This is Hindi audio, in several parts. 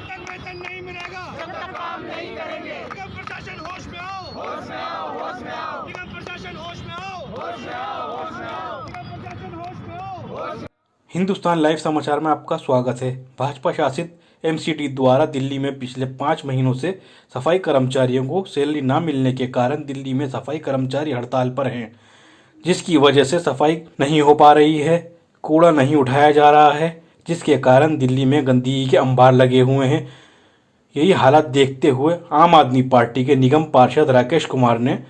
तक वेतन नहीं मिलेगा, जब तक काम नहीं करेंगे। निगम प्रशासन होश में आओ, होश में आओ, होश में आओ, निगम प्रशासन होश में आओ, होश में आओ, होश में आओ, निगम प्रशासन होश में आओ। हिंदुस्तान लाइव समाचार में आपका स्वागत है। भाजपा शासित एमसीडी द्वारा दिल्ली में पिछले 5 महीनों से सफाई कर्मचारियों को सैलरी न मिलने के कारण दिल्ली में सफाई कर्मचारी हड़ताल पर हैं, जिसकी वजह से सफाई नहीं हो पा रही है, कूड़ा नहीं उठाया जा रहा है, जिसके कारण दिल्ली में गंदगी के अंबार लगे हुए हैं। यही हालात देखते हुए आम आदमी पार्टी के निगम पार्षद राकेश कुमार ने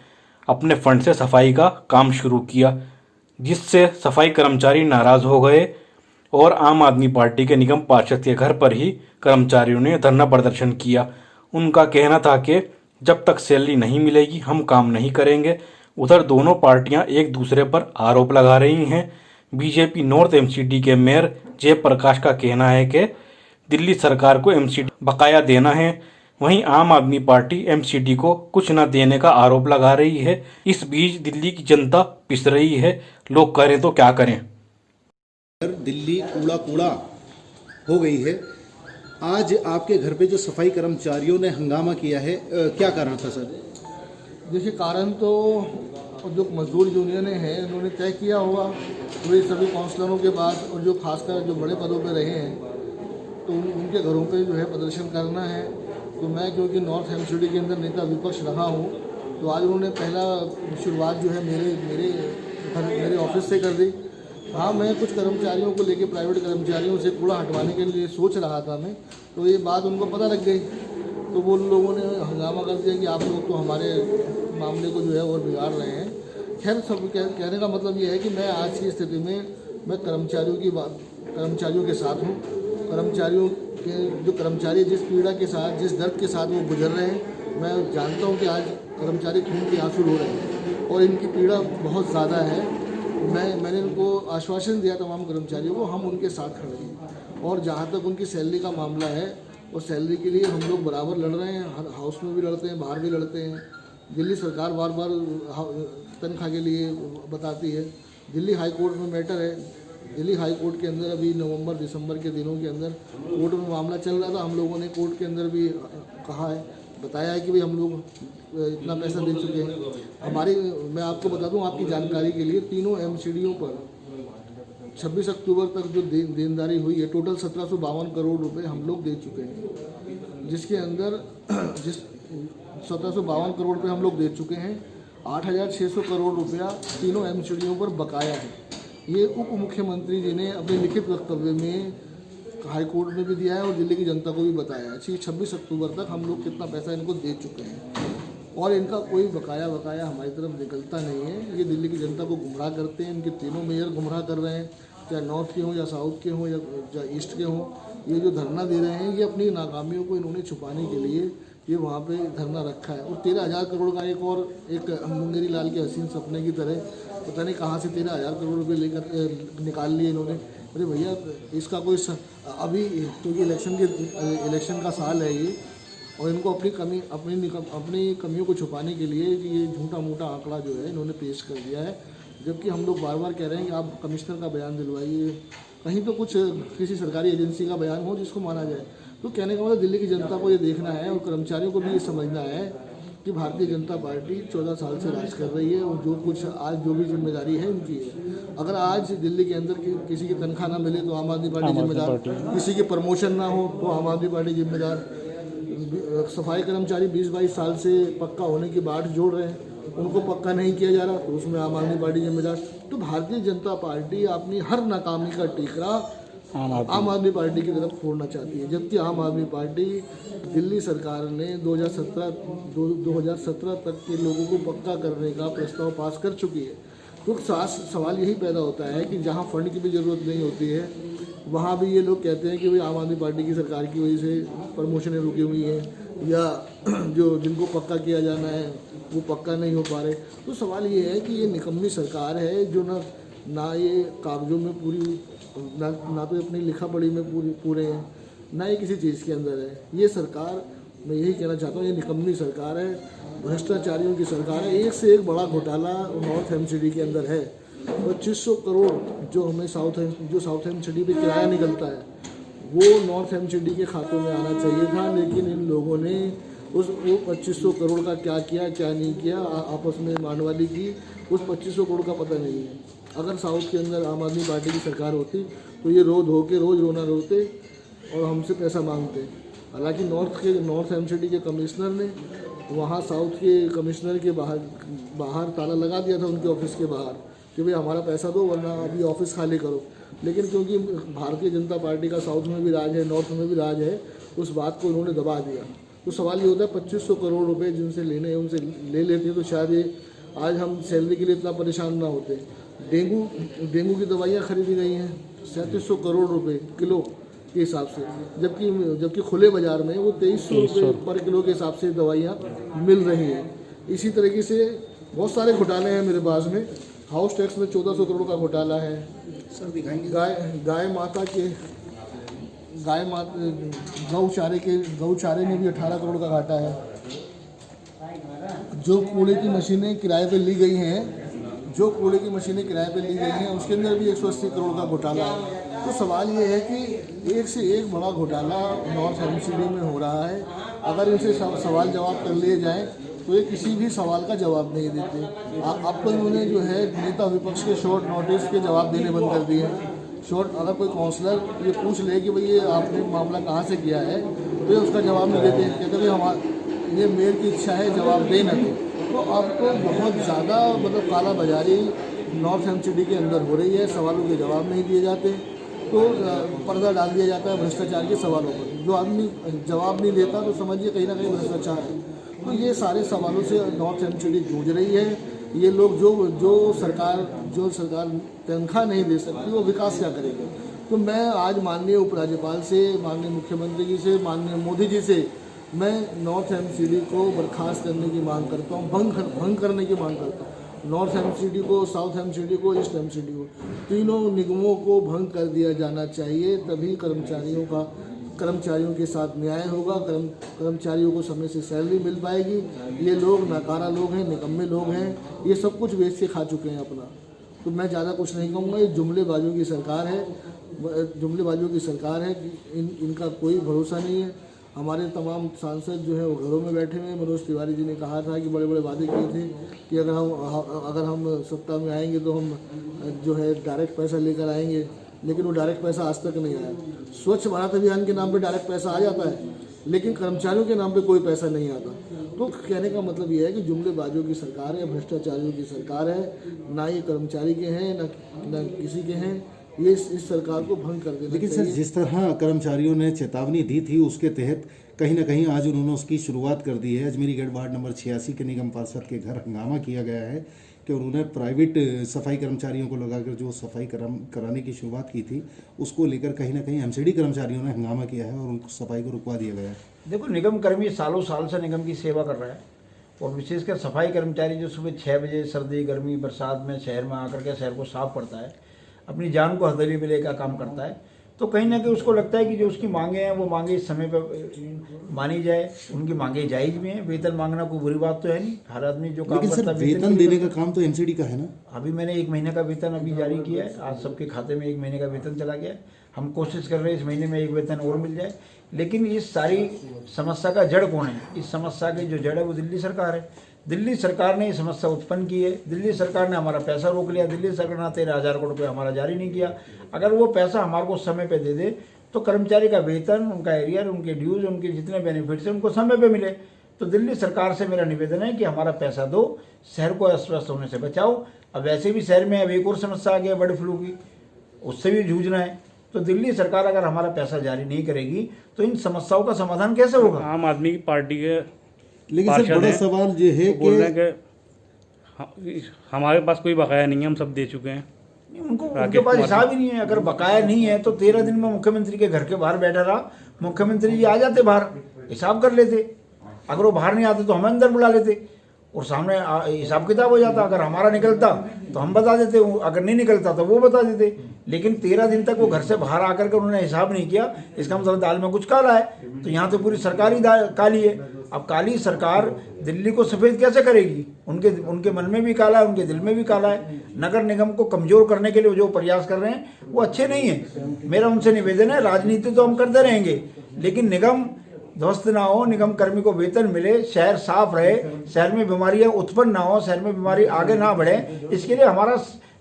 अपने फंड से सफाई का काम शुरू किया, जिससे सफाई कर्मचारी नाराज़ हो गए और आम आदमी पार्टी के निगम पार्षद के घर पर ही कर्मचारियों ने धरना प्रदर्शन किया। उनका कहना था कि जब तक सैलरी नहीं मिलेगी हम काम नहीं करेंगे। उधर दोनों पार्टियां एक दूसरे पर आरोप लगा रही हैं। बीजेपी नॉर्थ एमसीडी के मेयर जयप्रकाश का कहना है कि दिल्ली सरकार को एमसीडी बकाया देना है, वहीं आम आदमी पार्टी एमसीडी को कुछ न देने का आरोप लगा रही है। इस बीच दिल्ली की जनता पिस रही है। लोग करें तो क्या करें। दिल्ली कूड़ा कूड़ा हो गई है। आज आपके घर पे जो सफाई कर्मचारियों ने हंगामा किया है, क्या कारण था सर? देखिए, कारण तो जो मजदूर यूनियनें हैं उन्होंने तय किया होगा पूरे सभी काउंसलरों के बाद, और जो खासकर जो बड़े पदों पे रहे हैं तो उनके घरों पे जो है प्रदर्शन करना है। तो मैं क्योंकि नॉर्थ एमसीडी के अंदर नेता विपक्ष रहा हूँ, तो आज उन्होंने पहला शुरुआत जो है मेरे ऑफिस से कर दी। हाँ, मैं कुछ कर्मचारियों को लेके, प्राइवेट कर्मचारियों से कूड़ा हटवाने के लिए सोच रहा था मैं, तो ये बात उनको पता लग गई, तो वो लोगों ने हंगामा कर दिया कि आप लोग तो हमारे मामले को जो है और बिगाड़ रहे हैं। खैर, सब कहने का मतलब ये है कि मैं आज की स्थिति में मैं कर्मचारियों के साथ हूँ। कर्मचारी जिस पीड़ा के साथ, जिस दर्द के साथ वो गुजर रहे हैं, मैं जानता हूँ कि आज कर्मचारी खून के आंसू रो रहे हैं और इनकी पीड़ा बहुत ज़्यादा है। मैंने उनको आश्वासन दिया तमाम कर्मचारियों को, हम उनके साथ खड़े हैं। और जहाँ तक उनकी सैलरी का मामला है, और सैलरी के लिए हम लोग बराबर लड़ रहे हैं, हर हाउस में भी लड़ते हैं, बाहर भी लड़ते हैं। दिल्ली सरकार बार बार तनख्वाह के लिए बताती है। दिल्ली हाई कोर्ट में मैटर है। दिल्ली हाई कोर्ट के अंदर अभी नवंबर दिसंबर के दिनों के अंदर कोर्ट में मामला चल रहा था। हम लोगों ने कोर्ट के अंदर भी कहा है, बताया है कि भाई हम लोग इतना पैसा दे चुके हैं। मैं आपको बता दूं आपकी जानकारी के लिए, तीनों एमसीडीओं पर 26 अक्टूबर तक जो देनदारी हुई है, टोटल 1752 करोड़ रुपए हम लोग दे चुके हैं, जिसके अंदर 1752 करोड़ रुपए हम लोग दे चुके हैं। 8600 करोड़ रुपया तीनों एमसीडीओं पर बकाया है। ये उप मुख्यमंत्री जी ने अपने लिखित वक्तव्य में हाई कोर्ट में भी दिया है और दिल्ली की जनता को भी बताया है। 26 अक्टूबर तक हम लोग कितना पैसा इनको दे चुके हैं और इनका कोई बकाया हमारी तरफ निकलता नहीं है। ये दिल्ली की जनता को गुमराह करते हैं। इनके तीनों मेयर गुमराह कर रहे हैं, चाहे नॉर्थ के हों या साउथ के हों या ईस्ट के हों। ये जो धरना दे रहे हैं, ये अपनी नाकामियों को इन्होंने छुपाने के लिए ये वहाँ पे धरना रखा है। और 13,000 करोड़ का एक मुंगेरी लाल के हसीन सपने की तरह पता नहीं कहाँ से 13,000 करोड़ रुपये लेकर निकाल लिए इन्होंने। अरे भैया, इसका कोई अभी क्योंकि इलेक्शन का साल है ये, और इनको अपनी कमियों को छुपाने के लिए ये झूठा मूठा आंकड़ा जो है इन्होंने पेश कर दिया है। जबकि हम लोग बार बार कह रहे हैं कि आप कमिश्नर का बयान दिलवाइए, कहीं तो कुछ किसी सरकारी एजेंसी का बयान हो जिसको माना जाए। तो कहने का मतलब दिल्ली की जनता को ये देखना है और कर्मचारियों को भी ये समझना है कि भारतीय जनता पार्टी 14 साल से राज कर रही है और जो कुछ आज जो भी जिम्मेदारी है उनकी है। अगर आज दिल्ली के अंदर किसी की तनख्वाह ना मिले तो आम आदमी पार्टी जिम्मेदार, किसी की प्रमोशन ना हो तो आम आदमी पार्टी जिम्मेदार। सफाई कर्मचारी 20-22 साल से पक्का होने की बाट जोड़ रहे हैं, उनको पक्का नहीं किया जा रहा तो उसमें आम आदमी पार्टी जिम्मेदार। तो भारतीय जनता पार्टी अपनी हर नाकामी का टीकरा आम आदमी पार्टी की तरफ फोड़ना चाहती है। जबकि आम आदमी पार्टी, दिल्ली सरकार ने 2017 तक के लोगों को पक्का करने का प्रस्ताव पास कर चुकी है। तो सवाल यही पैदा होता है कि जहां फंड की भी ज़रूरत नहीं होती है, वहां भी ये लोग कहते हैं कि भाई आम आदमी पार्टी की सरकार की वजह से प्रमोशनें रुकी हुई हैं या जो जिनको पक्का किया जाना है वो पक्का नहीं हो पा रहे। तो सवाल ये है कि ये निकम्मी सरकार है जो ना ये कागजों में पूरी, ना तो अपनी लिखा पढ़ी में पूरे हैं, ना ये किसी चीज़ के अंदर है। ये सरकार, मैं यही कहना चाहता हूँ, ये निकम्मी सरकार है, भ्रष्टाचारियों की सरकार है। एक से एक बड़ा घोटाला नॉर्थ एमसीडी के अंदर है। 2500 करोड़ जो हमें साउथ एमसीडी पे किराया निकलता है, वो नॉर्थ एमसीडी के खातों में आना चाहिए था, लेकिन इन लोगों ने वो 2500 करोड़ का क्या किया क्या नहीं किया, आपस में मानवाली की, उस 2500 करोड़ का पता नहीं है। अगर साउथ के अंदर आम आदमी पार्टी की सरकार होती तो ये रोज रोना रोते और हमसे पैसा मांगते। हालांकि नॉर्थ एमसीडी के कमिश्नर ने वहाँ साउथ के कमिश्नर के बाहर ताला लगा दिया था, उनके ऑफिस के बाहर, कि भाई हमारा पैसा दो वरना अभी ऑफिस खाली करो। लेकिन क्योंकि भारतीय जनता पार्टी का साउथ में भी राज है, नॉर्थ में भी राज है, उस बात को उन्होंने दबा दिया। तो सवाल ये होता है 2500 करोड़ रुपए जिनसे लेने हैं उनसे ले लेते तो शायद ये आज हम सैलरी के लिए इतना परेशान ना होते। डेंगू की दवाइयाँ खरीदी गई हैं 3700 करोड़ रुपए किलो के हिसाब से, जबकि खुले बाजार में वो 2300 रुपये पर किलो के हिसाब से दवाइयाँ मिल रही हैं। इसी तरीके से बहुत सारे घोटाले हैं मेरे पास में। हाउस टैक्स में 1400 करोड़ का घोटाला है। सर दिखाएंगे। गौचारे में भी 18 करोड़ का घाटा है। जो कूड़े की मशीनें किराए पे ली गई हैं उसके अंदर भी 180 करोड़ का घोटाला है। तो सवाल ये है कि एक से एक बड़ा घोटाला नॉर्थ एमसीडी में हो रहा है। अगर इनसे सवाल जवाब कर लिए जाएं तो ये किसी भी सवाल का जवाब नहीं देते। अब तो इन्होंने जो है नेता विपक्ष के शॉर्ट नोटिस के जवाब देने बंद कर दिए हैं। अगर कोई काउंसलर ये पूछ ले कि भाई ये आपने मामला कहाँ से किया है तो ये उसका जवाब नहीं देते, कहते भाई ये मेयर की इच्छा है जवाब देना। तो अब तो बहुत ज़्यादा मतलब काला बाजारी नॉर्थ एमसीडी के अंदर हो रही है। सवालों के जवाब नहीं दिए जाते तो पर्दा डाल दिया जाता है भ्रष्टाचार के सवालों पर। जो आदमी जवाब नहीं देता तो समझिए कहीं ना कहीं भ्रष्टाचार है। तो ये सारे सवालों से नॉर्थ एमसीडी जूझ रही है। ये लोग जो सरकार तनख्वाह नहीं दे सकती वो विकास क्या करेगी। तो मैं आज माननीय उपराज्यपाल से, माननीय मुख्यमंत्री जी से, माननीय मोदी जी से मैं नॉर्थ एमसीडी को बर्खास्त करने की मांग करता हूँ, भंग करने की मांग करता हूँ। नॉर्थ एमसीडी को, साउथ एमसीडी को, ईस्ट एमसीडी को, तीनों निगमों को भंग कर दिया जाना चाहिए। तभी कर्मचारियों के साथ न्याय होगा, कर्मचारियों को समय से सैलरी मिल पाएगी। ये लोग नाकारा लोग हैं, निकम्मे लोग हैं, ये सब कुछ बेच के खा चुके हैं अपना। तो मैं ज़्यादा कुछ नहीं कहूँगा। ये जुमलेबाजों की सरकार है, इनका कोई भरोसा नहीं है। हमारे तमाम सांसद जो है वो घरों में बैठे हुए हैं। मनोज तिवारी जी ने कहा था कि बड़े बड़े वादे किए थे कि अगर हम सत्ता में आएंगे तो हम जो है डायरेक्ट पैसा लेकर आएंगे, लेकिन वो डायरेक्ट पैसा आज तक नहीं आया। स्वच्छ भारत अभियान के नाम पे डायरेक्ट पैसा आ जाता है, लेकिन कर्मचारियों के नाम पे कोई पैसा नहीं आता। तो कहने का मतलब ये है कि जुमलेबाजों की सरकार है, भ्रष्टाचारियों की सरकार है। ना ये कर्मचारी के हैं ना किसी के हैं। ये इस सरकार को भंग कर देना। लेकिन सर जिस तरह कर्मचारियों ने चेतावनी दी थी उसके तहत कहीं ना कहीं आज उन्होंने उसकी शुरुआत कर दी है। अजमेरी गेट वार्ड नंबर 86 के निगम पार्षद के घर हंगामा किया गया है कि उन्होंने प्राइवेट सफाई कर्मचारियों को लगाकर जो सफाई कराने की शुरुआत की थी उसको लेकर कहीं ना कहीं एमसीडी कर्मचारियों ने हंगामा किया है और उनको सफाई को रुकवा दिया गया है। देखो, निगम कर्मी सालों साल से निगम की सेवा कर रहा है और विशेषकर सफाई कर्मचारी जो सुबह 6 बजे सर्दी गर्मी बरसात में शहर में आकर के शहर को साफ करता है, अपनी जान को हथेली में लेकर काम करता है। तो कहीं ना कहीं उसको लगता है कि जो उसकी मांगे हैं वो मांगे इस समय पर मानी जाए। उनकी मांगे जायज भी हैं। वेतन मांगना कोई बुरी बात तो है नहीं। हर आदमी जो काम करता है वेतन देने का काम तो एमसीडी का है ना। अभी मैंने 1 महीने का वेतन अभी जारी किया है। आज सबके खाते में 1 महीने का वेतन चला गया है। हम कोशिश कर रहे हैं इस महीने में 1 वेतन और मिल जाए। लेकिन इस सारी समस्या का जड़ कौन है? इस समस्या की जो जड़ है वो दिल्ली सरकार है। दिल्ली सरकार ने ये समस्या उत्पन्न की है। दिल्ली सरकार ने हमारा पैसा रोक लिया। दिल्ली सरकार ने 13,000 करोड़ रुपये हमारा जारी नहीं किया। अगर वो पैसा हमारे को समय पे दे दे तो कर्मचारी का वेतन, उनका एरियर, उनके ड्यूज, उनके जितने बेनिफिट्स हैं उनको समय पे मिले। तो दिल्ली सरकार से मेरा निवेदन है कि हमारा पैसा दो, शहर को अस्वस्थ होने से बचाओ। अब वैसे भी शहर में अब एक और समस्या आ गया बर्ड फ्लू की, उससे भी जूझना है। तो दिल्ली सरकार अगर हमारा पैसा जारी नहीं करेगी तो इन समस्याओं का समाधान कैसे होगा? आम आदमी पार्टी के लेकिन सर बड़ा सवाल ये है कि हमारे पास कोई बकाया नहीं है, हम सब दे चुके हैं। उनके पास हिसाब ही नहीं है। अगर बकाया नहीं है तो 13 दिन में मुख्यमंत्री के घर के बाहर बैठा रहा। मुख्यमंत्री जी आ जाते बाहर, हिसाब कर लेते। अगर वो बाहर नहीं आते तो हमें अंदर बुला लेते। और सामने हिसाब किताब हो जाता। अगर हमारा निकलता तो हम बता देते, अगर नहीं निकलता तो वो बता देते। लेकिन 13 दिन तक वो घर से बाहर आकर के उन्होंने हिसाब नहीं किया, इसका मतलब दाल में कुछ काला है। तो यहाँ तो पूरी सरकार ही काली है। अब काली सरकार दिल्ली को सफ़ेद कैसे करेगी? उनके मन में भी काला है, उनके दिल में भी काला है। नगर निगम को कमज़ोर करने के लिए जो प्रयास कर रहे हैं वो अच्छे नहीं है। मेरा उनसे निवेदन है, राजनीति तो हम करते रहेंगे लेकिन निगम ध्वस्त ना हो, निगम कर्मी को वेतन मिले, शहर साफ रहे, शहर में बीमारियां उत्पन्न ना हो, शहर में बीमारी आगे ना बढ़े, इसके लिए हमारा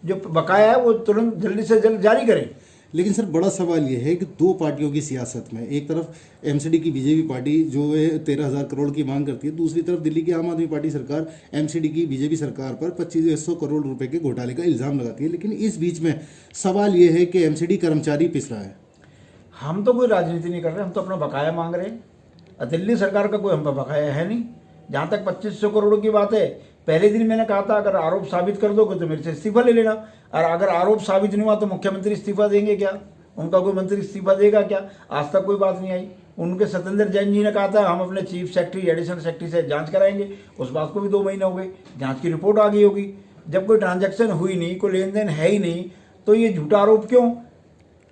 जो बकाया है वो तुरंत जल्दी से जल्द जारी करें। लेकिन सर बड़ा सवाल ये है कि दो पार्टियों की सियासत में, एक तरफ एमसीडी की बीजेपी पार्टी जो है 13,000 करोड़ की मांग करती है, दूसरी तरफ दिल्ली की आम आदमी पार्टी सरकार एमसीडी की बीजेपी सरकार पर 2500 करोड़ रुपए के घोटाले का इल्जाम लगाती है। लेकिन इस बीच में सवाल ये है कि एमसीडी कर्मचारी पिस रहा है। हम तो कोई राजनीति नहीं कर रहे, हम तो अपना बकाया मांग रहे हैं। दिल्ली सरकार का कोई हम पर बकाया है नहीं। जहाँ तक 2500 करोड़ की बात है, पहले दिन मैंने कहा था अगर आरोप साबित कर दोगे तो मेरे से इस्तीफा ले लेना, और अगर आरोप साबित नहीं हुआ तो मुख्यमंत्री इस्तीफा देंगे क्या? उनका कोई मंत्री इस्तीफा देगा क्या? आज तक कोई बात नहीं आई। उनके सत्येंद्र जैन जी ने कहा था हम अपने चीफ सेक्रेटरी एडिशनल सेक्रेटरी से जांच कराएंगे, उस बात को भी 2 महीने हो गए, जांच की रिपोर्ट आ गई होगी। जब कोई ट्रांजैक्शन हुई नहीं, कोई लेन देन है ही नहीं, तो ये झूठा आरोप क्यों?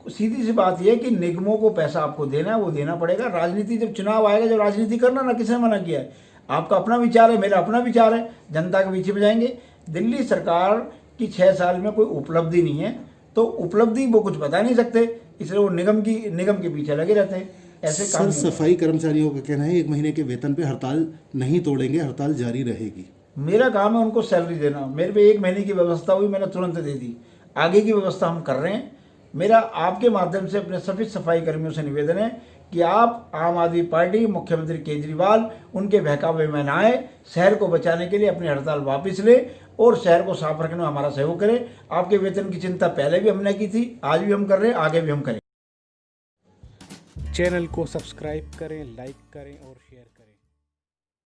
सीधी सी बात यह है कि निगमों को पैसा आपको देना है, वो देना पड़ेगा। राजनीति जब चुनाव आएगा, जब राजनीति करना ना, किसने मना किया है? आपका अपना विचार है, मेरा अपना विचार है, जनता के बीच में जाएंगे। दिल्ली सरकार की 6 साल में कोई उपलब्धि नहीं है, तो उपलब्धि वो कुछ बता नहीं सकते, इसलिए वो निगम के पीछे लगे रहते हैं। ऐसे सर सफाई कर्मचारियों का कहना है 1 महीने के वेतन पे हड़ताल नहीं तोड़ेंगे, हड़ताल जारी रहेगी। मेरा काम है उनको सैलरी देना। मेरे पे 1 महीने की व्यवस्था हुई, मैंने तुरंत दे दी। आगे की व्यवस्था हम कर रहे हैं। मेरा आपके माध्यम से अपने सभी सफाई कर्मियों से निवेदन है कि आप आम आदमी पार्टी, मुख्यमंत्री केजरीवाल, उनके बहकावे में न आए, शहर को बचाने के लिए अपनी हड़ताल वापस ले और शहर को साफ रखने में हमारा सहयोग करें। आपके वेतन की चिंता पहले भी हमने की थी, आज भी हम कर रहे हैं, आगे भी हम करें। चैनल को सब्सक्राइब करें, लाइक करें और शेयर करें।